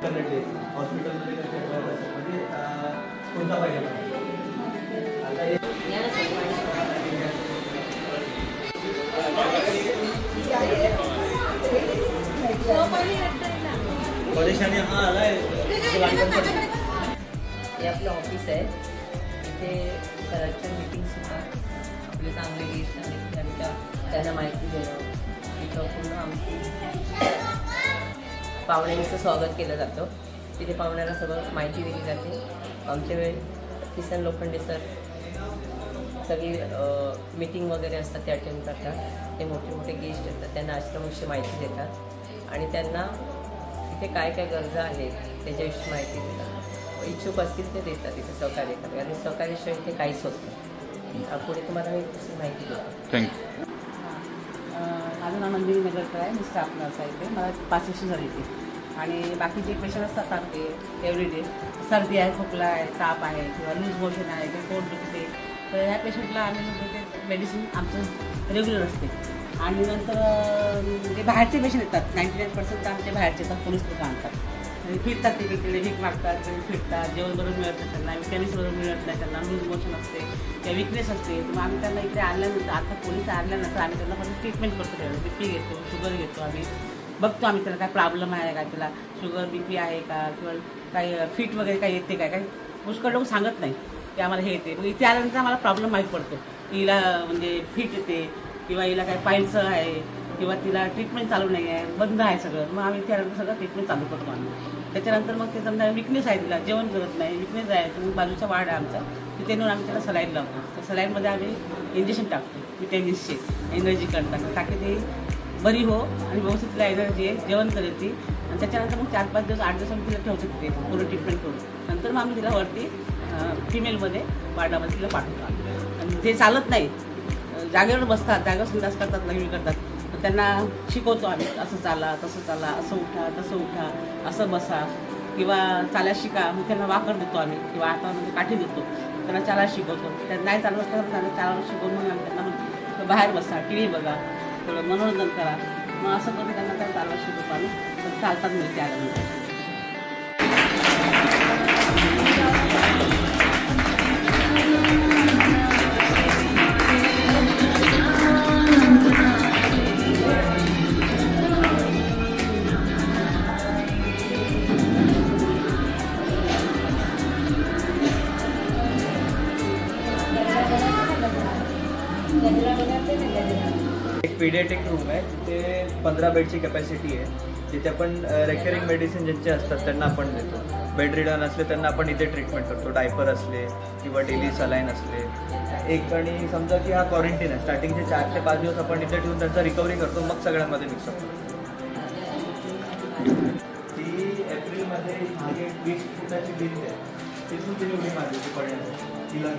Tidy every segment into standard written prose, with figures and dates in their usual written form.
Alternative हॉस्पिटलमध्ये म्हणजे कोणता पाहिजे परेशानी हा आलाय. हे आपलं ऑफिस आहे. इथे सरांच्या मीटिंग्स होतात. आपले चांगले गेस्ट आहेत त्यांना माहिती देणं. इथं पूर्ण आमची पाहुण्यांचं स्वागत केलं जातं. तिथे पाहुण्याला सगळं माहिती दिली जाते. आमच्या वेळी किसन लोखंडे सर सगळी मीटिंग वगैरे असतात ते अटेंड करतात. ते मोठे मोठे गेस्ट येतात त्यांना आश्रमविषयी माहिती देतात आणि त्यांना तिथे काय काय गरजा आहेत त्याच्याविषयी माहिती देतात. इच्छुक असतील ते देतात तिथे सहकार्य करतात आणि सहकार्याशिवाय इथे काहीच होत नाही. पुढे तुम्हाला मी तशी माहिती देतो. थँक्यू. माझं नाव नंदिनी नगरकर आहे. मी स्टाफ नर्स आहे इथे. मला 5 वर्ष झाली इथे. आणि बाकीचे पेशंट असतात ते एव्हरीडे सर्दी आहे, खोकला आहे, ताप आहे किंवा लूज मोशन आहे किंवा पोट दुखते तर ह्या पेशंटला आम्ही ते मेडिसिन आमचं रेग्युलर असते. आणि नंतर जे बाहेरचे पेशंट येतात 99% आमचे बाहेरचे येतात. पोलीस लोक आणतात आणि फिरतात ते तिकडे भीक मागतात तिकडे फिरतात. जेवण बरोबर मिळत नाही त्यांना, विटॅमिन्स बरोबर मिळत नाही त्यांना, लूज मोशन असते किंवा विकनेस असते. मग आम्ही त्यांना इकडे आणल्यानंतर आता पोलीस आणल्यानंतर आम्ही त्यांना पण ट्रीटमेंट करतो. BP घेतो, शुगर घेतो, आम्ही बघतो आम्ही त्याला काय प्रॉब्लेम आहे का, त्याला शुगर BP आहे का किंवा काही फिट वगैरे काही येते काय. काही पुष्कळ लोक सांगत नाही की आम्हाला हे येते. मग इथे आल्यानंतर आम्हाला प्रॉब्लेम माहीत पडतो. हिला म्हणजे फिट येते किंवा हिला काय पायलचं आहे किंवा तिला ट्रीटमेंट चालू नाही आहे, बंद आहे सगळं. मग आम्ही त्यानंतर सगळं ट्रीटमेंट चालू करतो आम्ही. त्याच्यानंतर मग ते समजा विकनेस आहे, तिला जेवण करत नाही, विकनेस आहे तर मग बाजूचा वार्ड आहे आमचा तिथे नेऊन आम्ही त्याला सलाईन लावतो. त्या सलाईनमध्ये आम्ही इंजेक्शन टाकतो विटॅमिन्सचे एनर्जी करताना ताकी ती बरी हो आणि व्यवस्थित तिला एनर्जी आहे, जेवण करेल ती. आणि त्याच्यानंतर मग 4-5 दिवस 8 दिवस आम्ही तिला ठेवतो तिथे पूर्ण ट्रीटमेंट करून. नंतर मग आम्ही तिला वरती फिमेलमध्ये वार्डामध्ये तिला पाठवतो. आणि ते चालत नाही, जागेवर बसतात, जागेवर संडास करतात, लघवी करतात. तर त्यांना शिकवतो आम्ही असं चाला, तसं चाला, असं उठा, तसं उठा, असं बसा किंवा चालायला शिका. मग त्यांना वाकर देतो आम्ही किंवा हातामध्ये काठी देतो, त्यांना चालायला शिकवतो. त्यांना नाही चालत असताना त्यांना चालायला शिकवून मग आम्ही त्यांना बाहेर बसा, टी व्ही बघा, थोडं मनोरंजन करा. मग असं करून त्यांना त्या चालायला शिकवतो आम्ही. तर चालतात मिळते आल्यानंतर. एक पीडियाट्रिक रूम आहे, ते 15 बेडची कॅपॅसिटी आहे. जिथे आपण रेकरिंग मेडिसिन ज्यांचे असतात त्यांना आपण देतो. बेड रिडन असले त्यांना आपण इथे ट्रीटमेंट करतो. डायपर असले किंवा डेली सलाईन असले एक. आणि समजा की हा क्वारंटीन आहे, स्टार्टिंगचे 4 ते 5 दिवस आपण इथे ठेवून त्यांचा रिकव्हरी करतो, मग सगळ्यांमध्ये मिक्सअप करतो. ती एप्रिलमध्ये मागे 20 फुटाची भिंत आहे, तिथून तिने उडी मारली होती पडण्यासाठी. तिला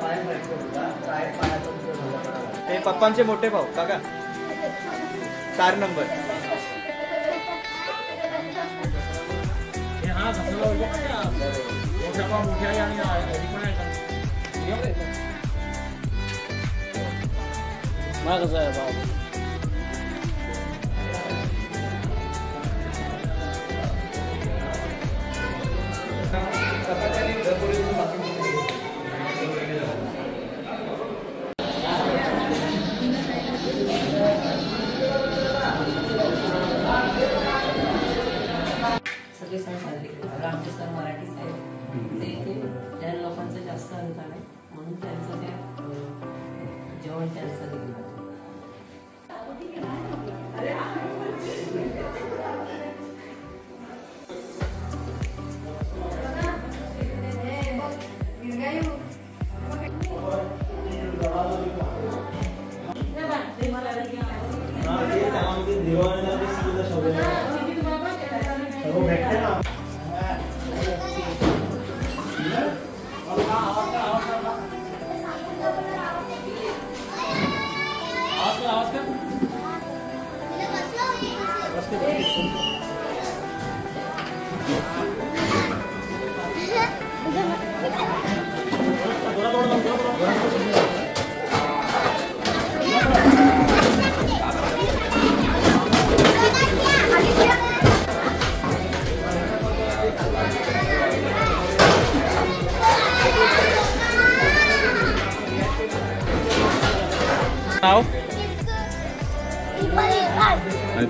पाय फ्रॅक्चर होता, काय पायाचा ते पप्पांचे मोठे भाऊ काका 4 नंबर. सगळे सण साजरे करतात. आमचे सण मराठी आहेत ते इथे ज्या लोकांचं जास्त अंतर आहे म्हणून त्यांचं ते जेवण त्यांचं दिलं जातं.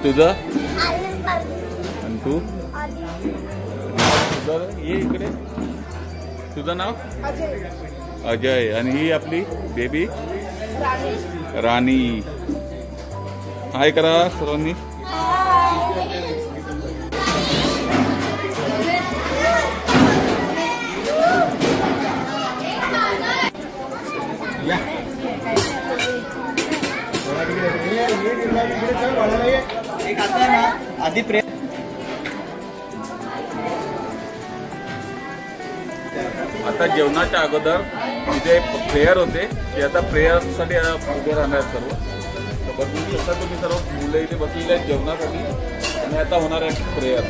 तुझं? आणि तू? तुझं ये इकडे. तुझं नाव? अजय. आणि ही आपली बेबी राणी. हाय करा सर्वांनी. एक आता ना आधी आता जेवणाच्या अगोदर इथे प्रेयर होते की आता प्रेयरसाठी उभे राहणार सर्व. तर बघू शकता तुम्ही सर्व मुलं इथे बसलेले आहेत जेवणासाठी. आणि आता होणार आहे प्रेयर.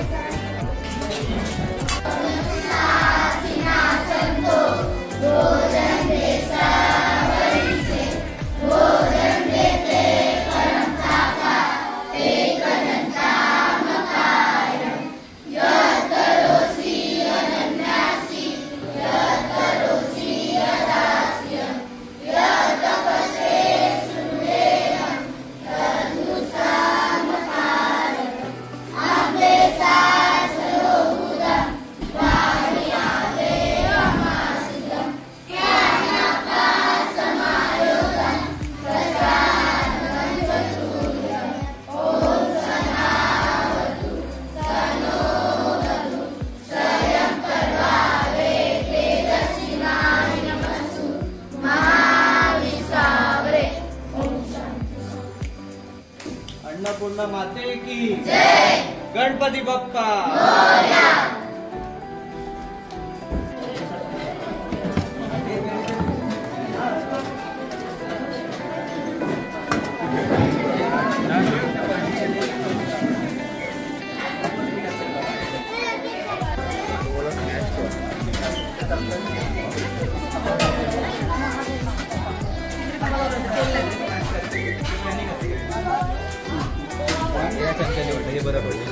अन्नपूर्णा माते की जय. गणपती बाप्पा. हे बरं पडलं.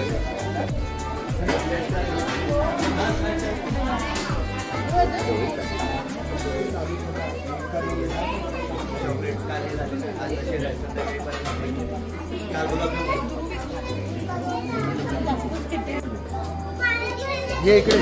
ये इकडे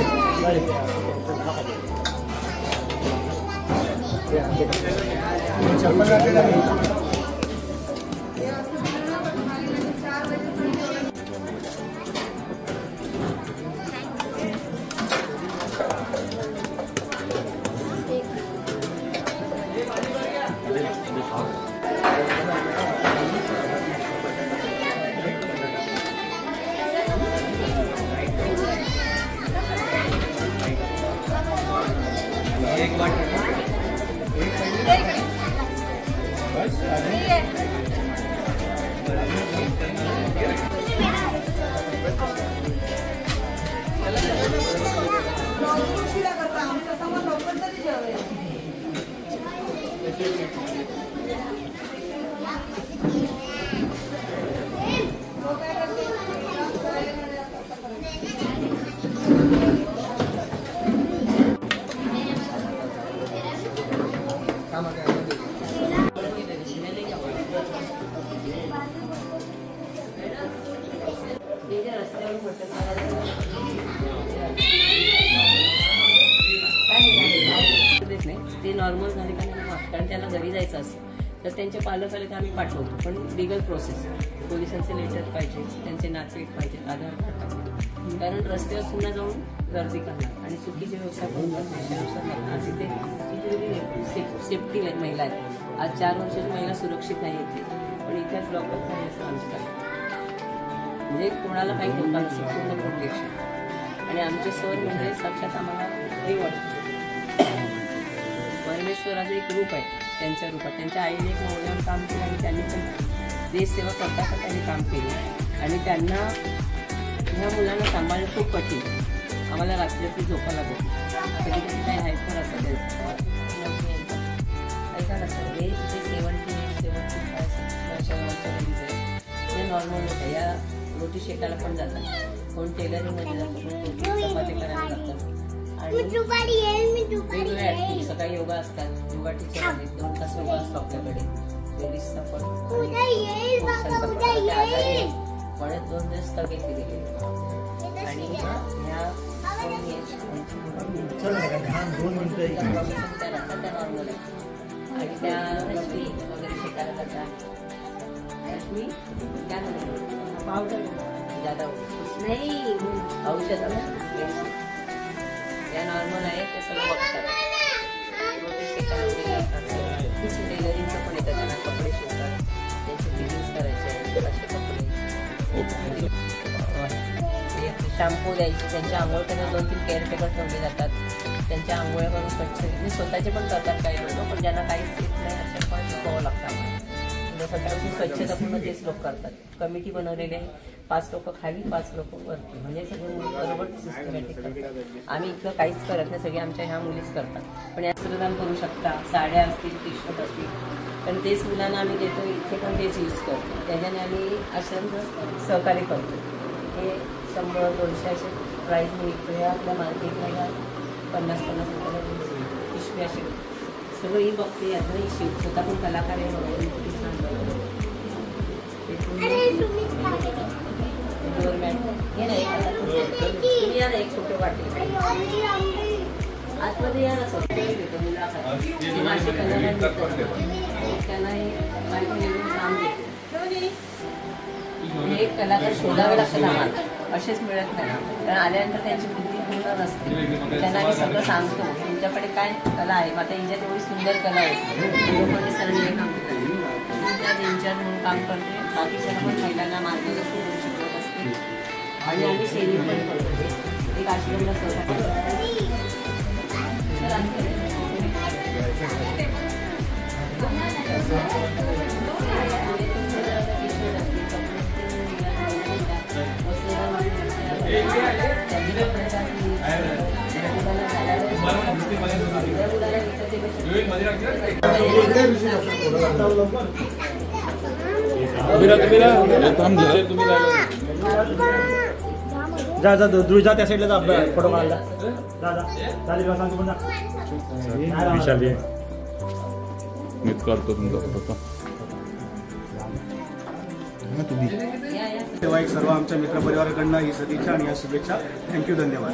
एक वाटी ते नॉर्मल झाले का नाही, कारण त्यांना घरी जायचं असतं तर त्यांचे पालक आले तर आम्ही पाठवतो. पण लिगल प्रोसेस, पोलिसांचे लेटर पाहिजे, त्यांचे नातेवाईक पाहिजे, आधार कार्ड पाहिजे. कारण रस्त्यावर पुन्हा जाऊन गर्दी करणार आणि चुकीचे व्यवसाय करणार. आज इथे सेफ्टी महिला आहेत. आज 4 वर्षाची महिला सुरक्षित नाही येते, पण इथेच लॉकडाऊन नाही असं आमचं म्हणजे कोणाला काही होता नसेल पूर्ण प्रोटेक्शन. आणि आमचे सर म्हणजे साक्षात आम्हाला हे वाटतं परमेश्वराचं एक रूप आहे. त्यांच्या रूपात त्यांच्या आईने एक मौल्यवान काम केलं आणि त्यांनी पण देशसेवा करता करता त्यांनी काम केलं. आणि त्यांना ह्या मुलांना सांभाळणं खूप कठीण. आम्हाला रात्री झोपा लागत कधी कधी काही हायपर असतं ऐका ना सर. हे जे 75 वर्षाच्या लेडीज आहेत ते नॉर्मल लोक आहे. या रोटी शेकायला पण जातात, कोण टेलरिंगमध्ये जातं, कोण रोटी चपाती करायला जातात. आणि वेगवेगळ्या ॲक्टिव्हिटी सकाळी योगा असतात, योगा टीचर आहेत, 2 तास योगा असतो आपल्याकडे. लेडीजचा पण परत 2 दिवस स्थगित दिली गेली आणि ह्या त्या नॉर्मल आहे आणि त्या रश्मी वगैरे शेकायला करतात. रश्मी क्या पावडर ज्यादा नाही औषध या नॉर्मल आहे ते सगळं बघतात. टेलरिंगचं पण येतं त्यांना कपडे शिवतात त्यांचे फिटिंग्स करायचे असे कपडे शॅम्पू द्यायचे त्यांच्या आंघोळ करून 2-3 केअरटेकर ठेवले जातात त्यांच्या आंघोळ्या करून स्वच्छ म्हणजे स्वतःचे पण करतात काही लोक पण ज्यांना काहीच येत नाही असे पण शिकवावं लागतं. सकाळची स्वच्छता पूर्ण तेच लोक करतात. कमिटी बनवलेली आहे 5 लोक खाली 5 लोक वरती म्हणजे सगळे मुली बरोबर सिस्टमॅटिक करतात. आम्ही इतकं काहीच करत नाही सगळे आमच्या ह्या मुलीच करतात. पण वस्त्रदान करू शकता साड्या असतील टी-शर्ट असतील पण तेच मुलांना आम्ही देतो इथे पण तेच यूज करतो. त्याच्याने आम्ही आश्रमचं सहकार्य करतो. हे 100-200 असे प्राईज मिळतो हे आपल्या मार्केटला 50-50 रुपयाला पिशवी असे सगळं ही बघते यातही शिव स्वतः पण कलाकार आहे बघा किती छान डोरमॅट हे नाही तुम्ही या ना एक छोटे वाटे आतमध्ये या ना देतो मुलाखत त्यांना माहिती काम देतो. हे कलाकार शोधावे लागतात आम्हाला असेच मिळत नाही कारण आल्यानंतर त्यांची बुद्धी पूर्ण नसते. त्यांना आम्ही सगळं सांगतो तुमच्याकडे काय कला आहे आता हिच्यात एवढी सुंदर कला आहे लोकांनी सरळ काम करतात इंचार्ज म्हणून काम करते बाकीच्या पण महिलांना मार्गदर्शन करू शिकवत असते आणि आम्ही सेविंग पण करतो. एक आश्रमला सहकार्य जा दूर जा त्या साईडला जा फोटो काढला जा विशाल मीच काढतो तुमचा फोटो. तेव्हा एक सर्व आमच्या मित्रपरिवाराकडनं ही सदिच्छा आणि या शुभेच्छा. थँक्यू धन्यवाद.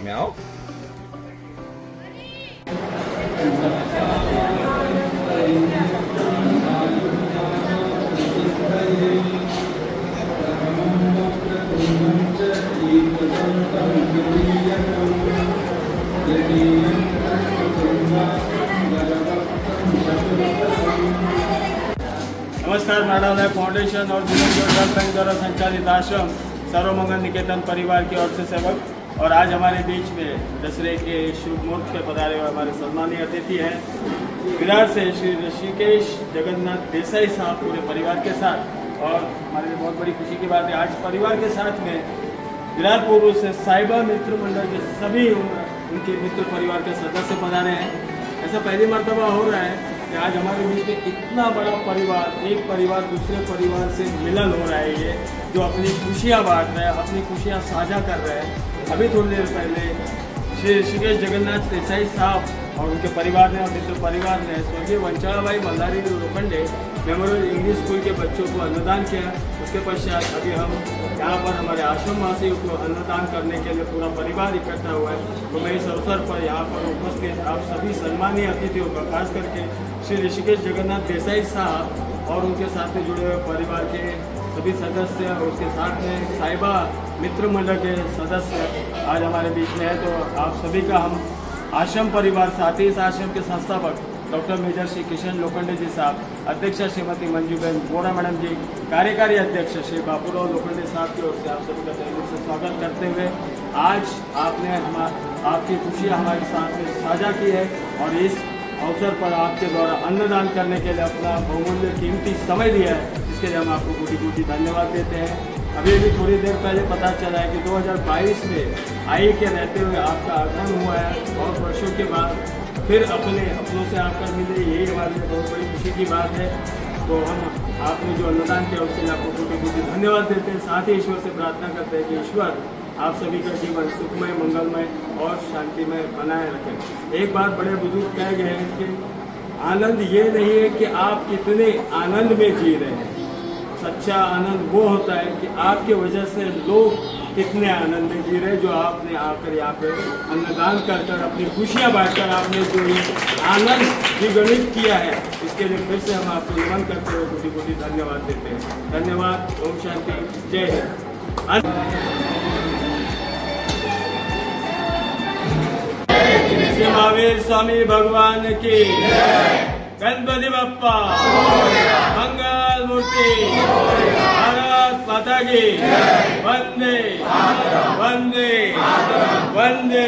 म्याव नमस्कार. मराठा फाउंडेशन और बैंक द्वारा संचालित आश्रम सर्वमंगल निकेतन परिवार की ओर से सेवक और आज हमारे बीच में दशहरे के शुभ मुहूर्त के पधारे हुए हमारे सम्मानीय अतिथि हैं विरार से श्री ऋषिकेश जगन्नाथ देसाई साहब पूरे परिवार के साथ. और हमारे लिए बहुत बड़ी खुशी की बात है आज परिवार के साथ में विरार पूर्व से साहिबा मित्र मंडल के सभी उनके मित्र परिवार के सदस्य पधारे हैं. ऐसा पहली मर्तबा हो रहा है कि आज हमारे बीच में इतना बड़ा परिवार एक परिवार दूसरे परिवार से मिलन हो रहा है ये जो अपनी खुशियाँ बांट रहे हैं अपनी खुशियाँ साझा कर रहे हैं. अभी थोड़ी देर पहले श्री ऋषिकेश जगन्नाथ देसाई साहब और उनके परिवार ने और मित्र परिवार ने स्वर्गीय Vanchalabai Malhari Lokhande memorial English school के बच्चों को अन्नदान किया. उसके पश्चात अभी हम यहाँ पर हमारे आश्रमवासियों को अन्नदान करने के लिए पूरा परिवार इकट्ठा हुआ है. तो मैं इस अवसर पर यहाँ पर उपस्थित आप सभी सम्मानीय अतिथियों का खास करके श्री ऋषिकेश जगन्नाथ देसाई साहब और उनके साथ में जुड़े हुए परिवार के सभी सदस्य और उसके साथ में साहिबा मित्र मंडल के सदस्य आज हमारे बीच में है. तो आप सभी का हम आश्रम परिवार साथ ही इस आश्रम के संस्थापक डॉक्टर मेजर श्री किशन लोखंडे जी साहब, अध्यक्षा श्रीमती मंजूबेन बोरा मैडम जी, कार्यकारी अध्यक्ष श्री बापूराव लोखंडे साहब की ओर से आप सभी का तहे दिल से स्वागत करते हुए आज आपने आपकी खुशियाँ हमारे साथ में साझा की है और इस अवसर पर आपके द्वारा अन्नदान करने के लिए अपना बहुमूल्य कीमती समय दिया है, इसके लिए हम आपको कोटि कोटि धन्यवाद देते हैं। अभी भी थोड़ी देर पहले पता चला है कि 2022 में आई के रहते हुए आपका आगमन हुआ है, बहुत वर्षों के बाद फिर अपनों से आकर मिले, यही हमारे लिए बहुत बड़ी खुशी की बात है। तो हम आपने जो अन्नदान किया उसके लिए आपको कोटि कोटि धन्यवाद देते हैं। साथ ही ईश्वर से प्रार्थना करते हैं कि ईश्वर आप सभी का जीवन सुखमय, मंगलमय और शांतिमय बनाए रखें। एक बात बड़े बुजुर्ग कह गए हैं कि आनंद ये नहीं है कि आप कितने आनंद में जी रहे हैं, सच्चा आनंद वो होता है कि आपके वजह से लोग कितने आनंद में जी रहे, जो आपने आकर यहाँ पे अन्नदान कर कर अपनी खुशियाँ बांटकर आपने जो ये आनंद द्विगुणित किया है, इसके लिए फिर से हम आपको नमन करते हुए कोटि कोटि धन्यवाद देते हैं। धन्यवाद। ओम शांति। जय हिंद। श्री महावीर स्वामी भगवान की, गणपति बप्पा, मंगल मूर्ति, भारत माता की, वंदे वंदे वंदे।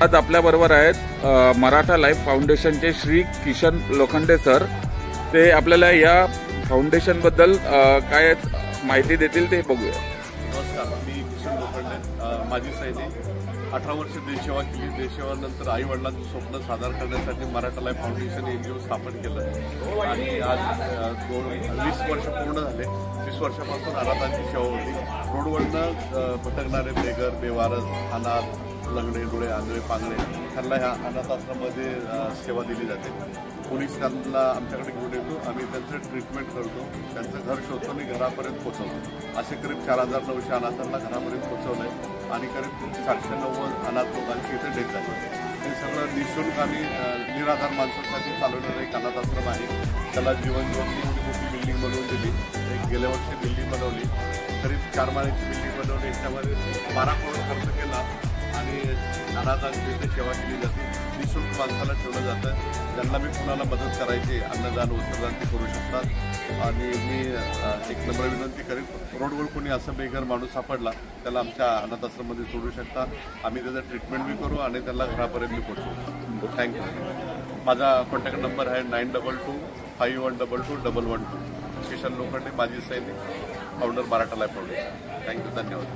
आज आपल्याबरोबर आहेत मराठा लाईफ फाउंडेशनचे श्री किशन लोखंडे सर। ते आपल्याला या फाउंडेशन बद्दल काय माहिती देतील ते बघूया। नमस्कार, मी किशन लोखंडे, माजी सैनिक, 18 वर्ष देशसेवा केली। देशसेवानंतर आई वडिलांचं स्वप्न साकार करण्यासाठी मराठा लाईफ फाउंडेशन एनजीओ स्थापन केलं आणि आज 20 वर्ष पूर्ण झाले। 20 वर्षापासून अनाथांची सेवा होती। रोडवरनं भटकणारे बेघर, बेवारस, अनाथ, लंगडे, डोळे, आंधळे, पांगळे त्यांना ह्या अनाथ आश्रमामध्ये सेवा दिली जाते। पोलीस त्यांना आमच्याकडे घेऊन येतो, आम्ही त्यांचं ट्रीटमेंट करतो, त्यांचं घर शोधतो आणि घरापर्यंत पोहोचवतो। असे करीब 4900 अनाथांना घरापर्यंत पोहोचवलं आहे आणि करीब 790 अनाथ लोकांची इथे डेथ झाली। हे सगळं निःशुल्क आणि निराधार माणसांसाठी चालवणारं एक अनाथ आश्रम आहे। त्याला जीवन ज्योती मोठी बिल्डिंग बनवून दिली। गेल्या वर्षी बिल्डिंग बनवली, करीब 4 माळ्याची बिल्डिंग बनवली। याच्यामध्ये 12 करोड खर्च केला आणि अनाथांची सेवा केली जाते. निःशुल्क माणसाला ठेवलं जातं. ज्यांना मी कुणाला मदत करायची, अन्नदान वस्त्रदान ते करू शकतात. आणि मी एक नम्र विनंती करेन, रोडवर कोणी असं बेघर माणूस सापडला त्याला आमच्या अनाथ आश्रममध्ये सोडू शकता. आम्ही त्याचं ट्रीटमेंट बी करू आणि त्याला घरापर्यंत बी पोहोचवू. थँक्यू. माझा कॉन्टॅक्ट नंबर आहे 9225122112. किशन लोखंडे, माजी सैनिक, founder Maratha life foundation. Thank you. धन्यवाद.